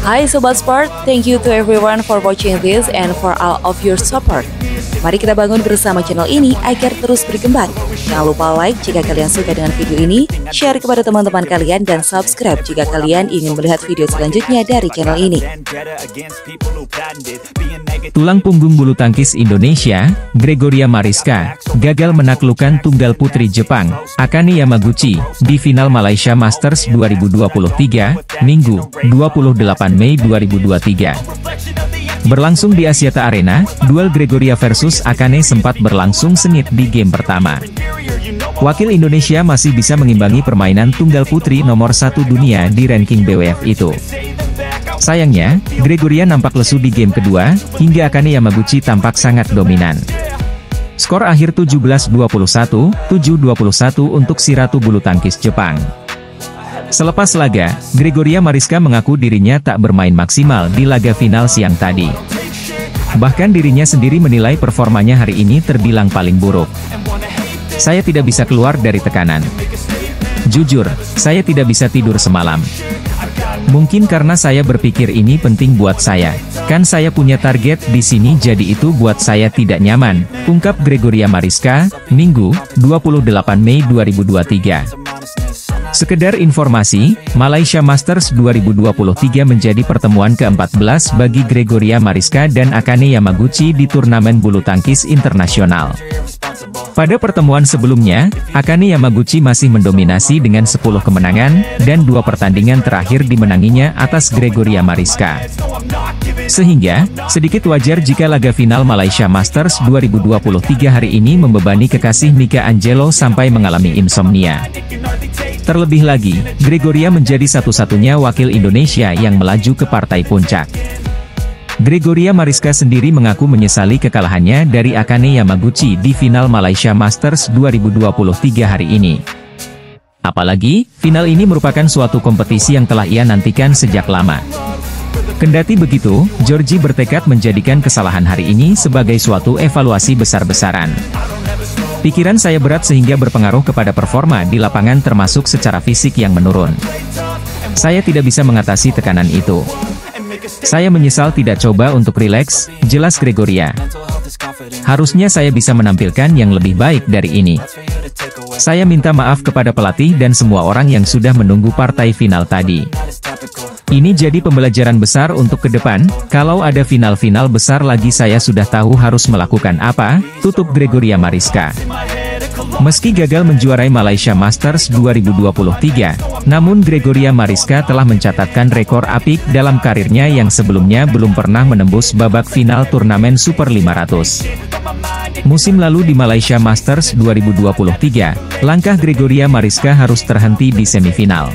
Hai Sobat Sport, thank you to everyone for watching this and for all of your support. Mari kita bangun bersama channel ini agar terus berkembang. Jangan lupa like jika kalian suka dengan video ini, share kepada teman-teman kalian, dan subscribe jika kalian ingin melihat video selanjutnya dari channel ini. Tulang punggung bulu tangkis Indonesia, Gregoria Mariska, gagal menaklukkan tunggal putri Jepang, Akane Yamaguchi, di final Malaysia Masters 2023, Minggu, 28 Mei 2023. Berlangsung di Axiata Arena, duel Gregoria versus Akane sempat berlangsung sengit di game pertama. Wakil Indonesia masih bisa mengimbangi permainan tunggal putri nomor 1 dunia di ranking BWF itu. Sayangnya, Gregoria nampak lesu di game kedua, hingga Akane Yamaguchi tampak sangat dominan. Skor akhir 17-21, 7-21 untuk si ratu bulu tangkis Jepang. Selepas laga, Gregoria Mariska mengaku dirinya tak bermain maksimal di laga final siang tadi. Bahkan dirinya sendiri menilai performanya hari ini terbilang paling buruk. Saya tidak bisa keluar dari tekanan. Jujur, saya tidak bisa tidur semalam. Mungkin karena saya berpikir ini penting buat saya. Kan saya punya target di sini, jadi itu buat saya tidak nyaman, ungkap Gregoria Mariska, Minggu, 28 Mei 2023. Sekedar informasi, Malaysia Masters 2023 menjadi pertemuan ke-14 bagi Gregoria Mariska dan Akane Yamaguchi di turnamen bulu tangkis internasional. Pada pertemuan sebelumnya, Akane Yamaguchi masih mendominasi dengan 10 kemenangan, dan 2 pertandingan terakhir dimenanginya atas Gregoria Mariska. Sehingga, sedikit wajar jika laga final Malaysia Masters 2023 hari ini membebani kekasih Mika Angelo sampai mengalami insomnia. Terlebih lagi, Gregoria menjadi satu-satunya wakil Indonesia yang melaju ke partai puncak. Gregoria Mariska sendiri mengaku menyesali kekalahannya dari Akane Yamaguchi di final Malaysia Masters 2023 hari ini. Apalagi, final ini merupakan suatu kompetisi yang telah ia nantikan sejak lama. Kendati begitu, Georgie bertekad menjadikan kesalahan hari ini sebagai suatu evaluasi besar-besaran. Pikiran saya berat sehingga berpengaruh kepada performa di lapangan termasuk secara fisik yang menurun. Saya tidak bisa mengatasi tekanan itu. Saya menyesal tidak coba untuk rileks, jelas Gregoria. Harusnya saya bisa menampilkan yang lebih baik dari ini. Saya minta maaf kepada pelatih dan semua orang yang sudah menunggu partai final tadi. Ini jadi pembelajaran besar untuk ke depan, kalau ada final-final besar lagi saya sudah tahu harus melakukan apa, tutup Gregoria Mariska. Meski gagal menjuarai Malaysia Masters 2023, namun Gregoria Mariska telah mencatatkan rekor apik dalam karirnya yang sebelumnya belum pernah menembus babak final turnamen Super 500. Musim lalu di Malaysia Masters 2023, langkah Gregoria Mariska harus terhenti di semifinal.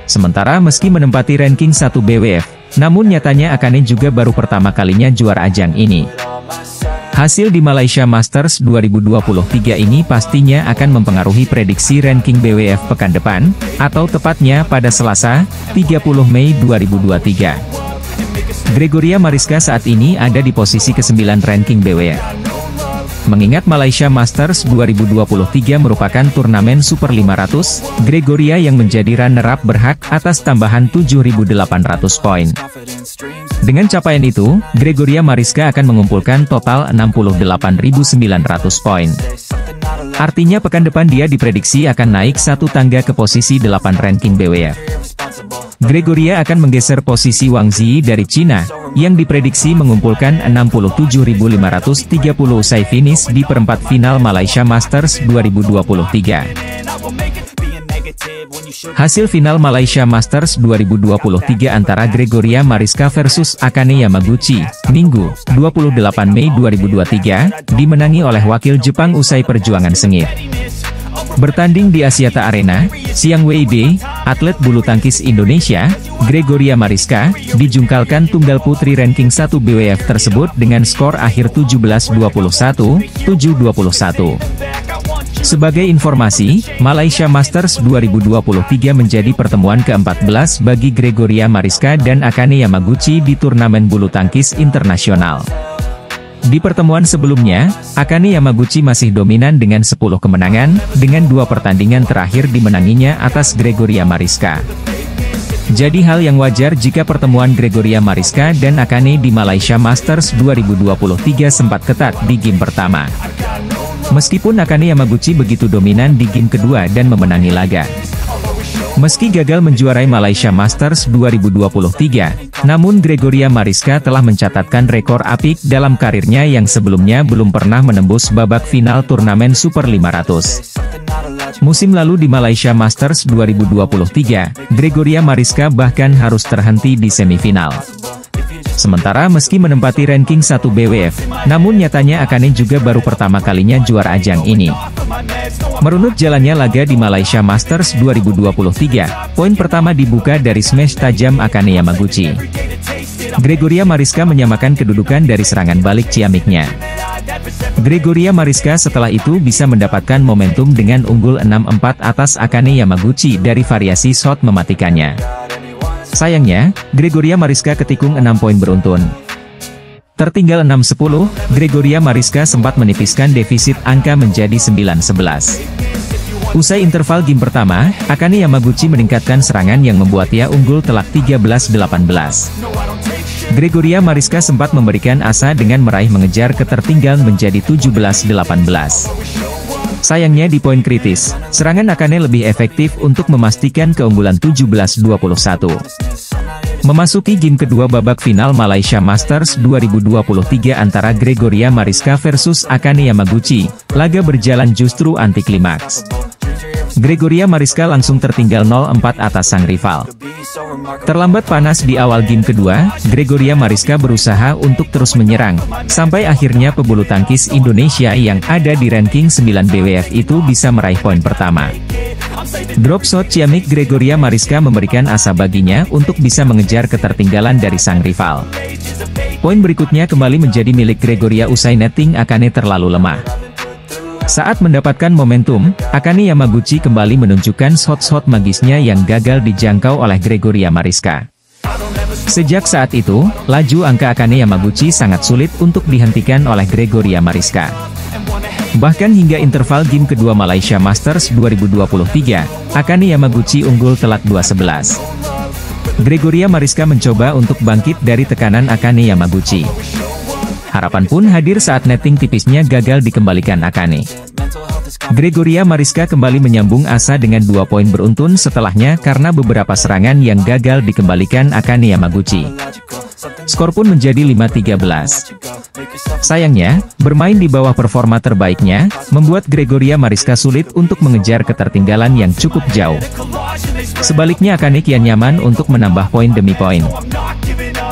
Sementara meski menempati ranking 1 BWF, namun nyatanya Akane juga baru pertama kalinya juara ajang ini. Hasil di Malaysia Masters 2023 ini pastinya akan mempengaruhi prediksi ranking BWF pekan depan, atau tepatnya pada Selasa, 30 Mei 2023. Gregoria Mariska saat ini ada di posisi ke-9 ranking BWF. Mengingat Malaysia Masters 2023 merupakan turnamen Super 500, Gregoria yang menjadi runner-up berhak atas tambahan 7.800 poin. Dengan capaian itu, Gregoria Mariska akan mengumpulkan total 68.900 poin. Artinya pekan depan dia diprediksi akan naik satu tangga ke posisi 8 ranking BWF. Gregoria akan menggeser posisi Wang Zi dari Cina, yang diprediksi mengumpulkan 67.530 usai finish di perempat final Malaysia Masters 2023. Hasil final Malaysia Masters 2023 antara Gregoria Mariska versus Akane Yamaguchi, Minggu, 28 Mei 2023, dimenangi oleh wakil Jepang usai perjuangan sengit. Bertanding di Axiata Arena, Siang WIB, atlet bulu tangkis Indonesia, Gregoria Mariska, dijungkalkan tunggal putri ranking 1 BWF tersebut dengan skor akhir 17-21, 7-21. Sebagai informasi, Malaysia Masters 2023 menjadi pertemuan ke-14 bagi Gregoria Mariska dan Akane Yamaguchi di turnamen bulu tangkis internasional. Di pertemuan sebelumnya, Akane Yamaguchi masih dominan dengan 10 kemenangan, dengan 2 pertandingan terakhir dimenanginya atas Gregoria Mariska. Jadi hal yang wajar jika pertemuan Gregoria Mariska dan Akane di Malaysia Masters 2023 sempat ketat di game pertama. Meskipun Akane Yamaguchi begitu dominan di game kedua dan memenangi laga. Meski gagal menjuarai Malaysia Masters 2023, namun Gregoria Mariska telah mencatatkan rekor apik dalam karirnya yang sebelumnya belum pernah menembus babak final turnamen Super 500. Musim lalu di Malaysia Masters 2023, Gregoria Mariska bahkan harus terhenti di semifinal. Sementara meski menempati ranking 1 BWF, namun nyatanya Akane juga baru pertama kalinya juara ajang ini. Merunut jalannya laga di Malaysia Masters 2023, poin pertama dibuka dari smash tajam Akane Yamaguchi. Gregoria Mariska menyamakan kedudukan dari serangan balik ciamiknya. Gregoria Mariska setelah itu bisa mendapatkan momentum dengan unggul 6-4 atas Akane Yamaguchi dari variasi shot mematikannya. Sayangnya, Gregoria Mariska ketikung 6 poin beruntun. Tertinggal 6-10, Gregoria Mariska sempat menipiskan defisit angka menjadi 9-11. Usai interval game pertama, Akane Yamaguchi meningkatkan serangan yang membuat ia unggul telak 13-18. Gregoria Mariska sempat memberikan asa dengan meraih mengejar ketertinggalan menjadi 17-18. Sayangnya di poin kritis, serangan Akane lebih efektif untuk memastikan keunggulan 17-21. Memasuki game kedua babak final Malaysia Masters 2023 antara Gregoria Mariska versus Akane Yamaguchi, laga berjalan justru anti-klimaks. Gregoria Mariska langsung tertinggal 0-4 atas sang rival. Terlambat panas di awal game kedua, Gregoria Mariska berusaha untuk terus menyerang, sampai akhirnya pebulu tangkis Indonesia yang ada di ranking 9 BWF itu bisa meraih poin pertama. Drop shot ciamik Gregoria Mariska memberikan asa baginya untuk bisa mengejar ketertinggalan dari sang rival. Poin berikutnya kembali menjadi milik Gregoria usai netting Akane terlalu lemah. Saat mendapatkan momentum, Akane Yamaguchi kembali menunjukkan shot-shot magisnya yang gagal dijangkau oleh Gregoria Mariska. Sejak saat itu, laju angka Akane Yamaguchi sangat sulit untuk dihentikan oleh Gregoria Mariska. Bahkan hingga interval game kedua Malaysia Masters 2023, Akane Yamaguchi unggul telak 2-11. Gregoria Mariska mencoba untuk bangkit dari tekanan Akane Yamaguchi. Harapan pun hadir saat netting tipisnya gagal dikembalikan Akane. Gregoria Mariska kembali menyambung asa dengan 2 poin beruntun setelahnya karena beberapa serangan yang gagal dikembalikan Akane Yamaguchi. Skor pun menjadi 5-13. Sayangnya, bermain di bawah performa terbaiknya, membuat Gregoria Mariska sulit untuk mengejar ketertinggalan yang cukup jauh. Sebaliknya Akane kian nyaman untuk menambah poin demi poin.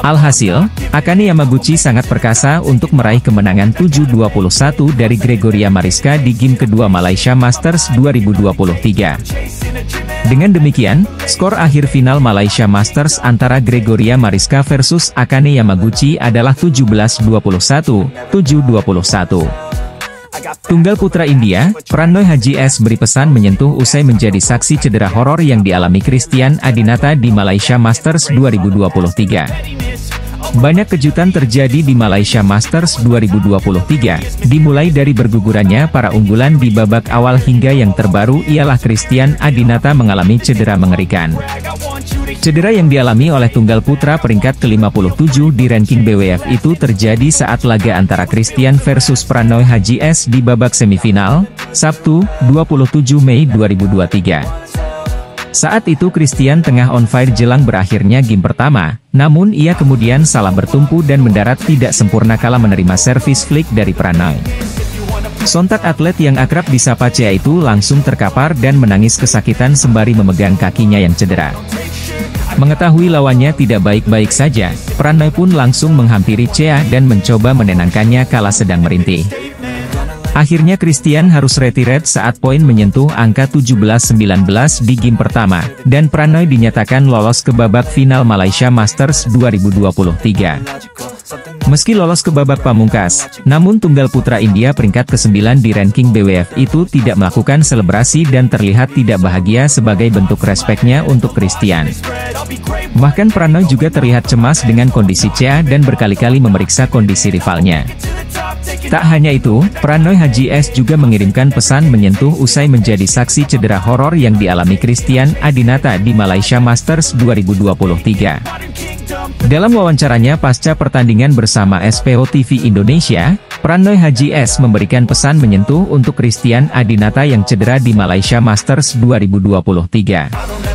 Alhasil, Akane Yamaguchi sangat perkasa untuk meraih kemenangan 7-21 dari Gregoria Mariska di game kedua Malaysia Masters 2023. Dengan demikian, skor akhir final Malaysia Masters antara Gregoria Mariska versus Akane Yamaguchi adalah 17-21, 7-21. Tunggal putra India, Pranoy Haji S beri pesan menyentuh usai menjadi saksi cedera horor yang dialami Christian Adinata di Malaysia Masters 2023. Banyak kejutan terjadi di Malaysia Masters 2023, dimulai dari bergugurannya para unggulan di babak awal hingga yang terbaru ialah Christian Adinata mengalami cedera mengerikan. Cedera yang dialami oleh tunggal putra peringkat ke-57 di ranking BWF itu terjadi saat laga antara Christian versus Pranoy Haji S di babak semifinal, Sabtu, 27 Mei 2023. Saat itu Christian tengah on fire jelang berakhirnya game pertama, namun ia kemudian salah bertumpu dan mendarat tidak sempurna kala menerima servis flick dari Pranoy. Sontak atlet yang akrab disapa Cia itu langsung terkapar dan menangis kesakitan sembari memegang kakinya yang cedera. Mengetahui lawannya tidak baik-baik saja, Pranoy pun langsung menghampiri Cia dan mencoba menenangkannya kala sedang merintih. Akhirnya Christian harus retire saat poin menyentuh angka 17-19 di game pertama, dan Pranoy dinyatakan lolos ke babak final Malaysia Masters 2023. Meski lolos ke babak pamungkas, namun tunggal putra India peringkat ke-9 di ranking BWF itu tidak melakukan selebrasi dan terlihat tidak bahagia sebagai bentuk respeknya untuk Christian. Bahkan Pranoy juga terlihat cemas dengan kondisi Cia dan berkali-kali memeriksa kondisi rivalnya. Tak hanya itu, Pranoy Haji S juga mengirimkan pesan menyentuh usai menjadi saksi cedera horor yang dialami Christian Adinata di Malaysia Masters 2023. Dalam wawancaranya pasca pertandingan bersama SPO TV Indonesia, Pranoy Haji S memberikan pesan menyentuh untuk Christian Adinata yang cedera di Malaysia Masters 2023.